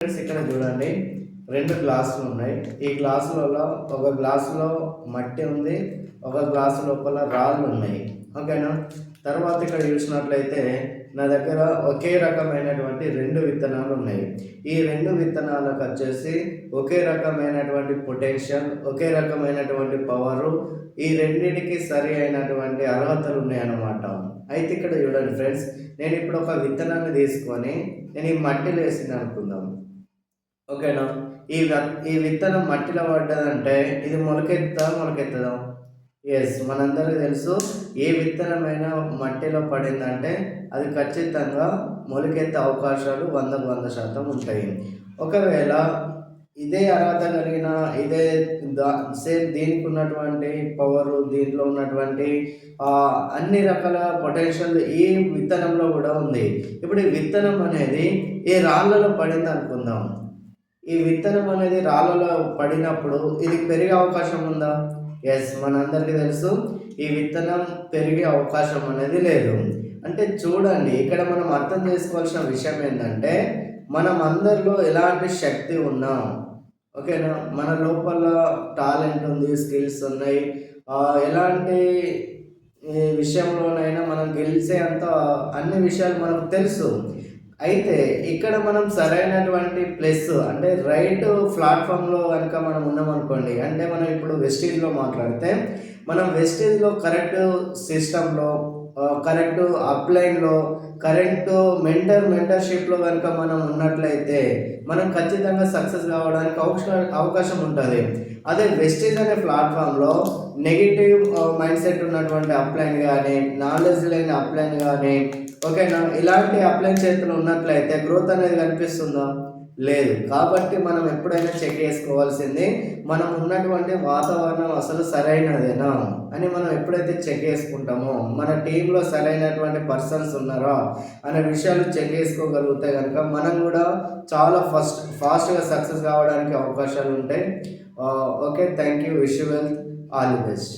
Friends ఇక్కడ చూడండి, 2 గ్లాసులు ఉన్నాయి. ఈ గ్లాసులలో ఒక గ్లాసులో మట్టి ఉంది, ఒక గ్లాసు లోపల రాళ్ళు ఉన్నాయి. ఓకేనా. తర్వాత ఇక్కడ చూసినట్లయితే నా దగ్గర ఒకే రకమైనటువంటి 2 విత్తనాలు ఉన్నాయి. ఈ 2 విత్తనాలకు వచ్చేసి ఒకే రకమైనటువంటి పొటెన్షియల్, ఒకే రకమైనటువంటి పవరు, ఈ రెండింటికి సరి అయినటువంటి అర్హతలు ఉన్నాయన్నమాట. అయితే ఇక్కడ చూడండి ఫ్రెండ్స్, నేను ఇప్పుడు ఒక విత్తనాన్ని తీసుకొని నేను ఈ మట్టిలో వేసింది అనుకుందాం. ఓకేనా. ఈ విత్తనం మట్టిలో పడ్డదంటే ఇది మొలకెత్తదా? ఎస్, మనందరికీ తెలుసు ఏ విత్తనమైనా మట్టిలో పడిందంటే అది ఖచ్చితంగా మొలకెత్తే అవకాశాలు 100% ఉంటాయి. ఒకవేళ ఇదే అర్హత కలిగిన సేమ్ దీనికి ఉన్నటువంటి పవరు, దీంట్లో ఉన్నటువంటి అన్ని రకాల పొటెన్షియల్ ఈ విత్తనంలో కూడా ఉంది. ఇప్పుడు ఈ విత్తనం అనేది ఈ రాళ్ళలో పడింది అనుకుందాం. ఈ విత్తనం అనేది రాళ్ళలో పడినప్పుడు ఇది పెరిగే అవకాశం ఉందా? ఎస్, మనందరికీ తెలుసు ఈ విత్తనం పెరిగే అవకాశం అనేది లేదు. అంటే చూడండి, ఇక్కడ మనం అర్థం చేసుకోవాల్సిన విషయం ఏంటంటే మనం అందరిలో ఎలాంటి శక్తి ఉన్నాం. ఓకేనా. మన లోపల టాలెంట్ ఉంది, స్కిల్స్ ఉన్నాయి. ఎలాంటి విషయంలోనైనా మనం గెలిచే అంత అన్ని విషయాలు మనకు తెలుసు. అయితే ఇక్కడ మనం సరైనటువంటి ప్లస్ అంటే రైట్ ప్లాట్ఫామ్లో కనుక మనం ఉన్నామనుకోండి, అంటే మనం ఇప్పుడు వెస్టేజ్లో మాట్లాడితే మనం వెస్టేజ్లో కరెక్ట్ సిస్టంలో, కరెక్ట్ అప్లైన్లో, కరెక్ట్ మెంటర్షిప్లో కనుక మనం ఉన్నట్లయితే మనం ఖచ్చితంగా సక్సెస్ కావడానికి అవకాశం ఉంటుంది. అదే వెస్టేజ్ అనే ప్లాట్ఫామ్లో నెగిటివ్ మైండ్ సెట్ ఉన్నటువంటి అప్లైన్ కానీ, నాలెడ్జ్ లేని అప్లైన్ కానీ, ఓకేనా, ఇలాంటి అప్లైన్ చేతులు ఉన్నట్లయితే గ్రోత్ అనేది కనిపిస్తుందా? లేదు. కాబట్టి మనం ఎప్పుడైనా చెక్ చేసుకోవాల్సింది మనం ఉన్నటువంటి వాతావరణం అసలు సరైనదేనా అని మనం ఎప్పుడైతే చెక్ చేసుకుంటామో, మన టీంలో సరైనటువంటి పర్సన్స్ ఉన్నారా అనే విషయాలు చెక్ చేసుకోగలిగితే కనుక మనం కూడా చాలా ఫాస్ట్గా సక్సెస్ కావడానికి అవకాశాలు ఉంటాయి. Okay, thank you. Wish you well, all the best.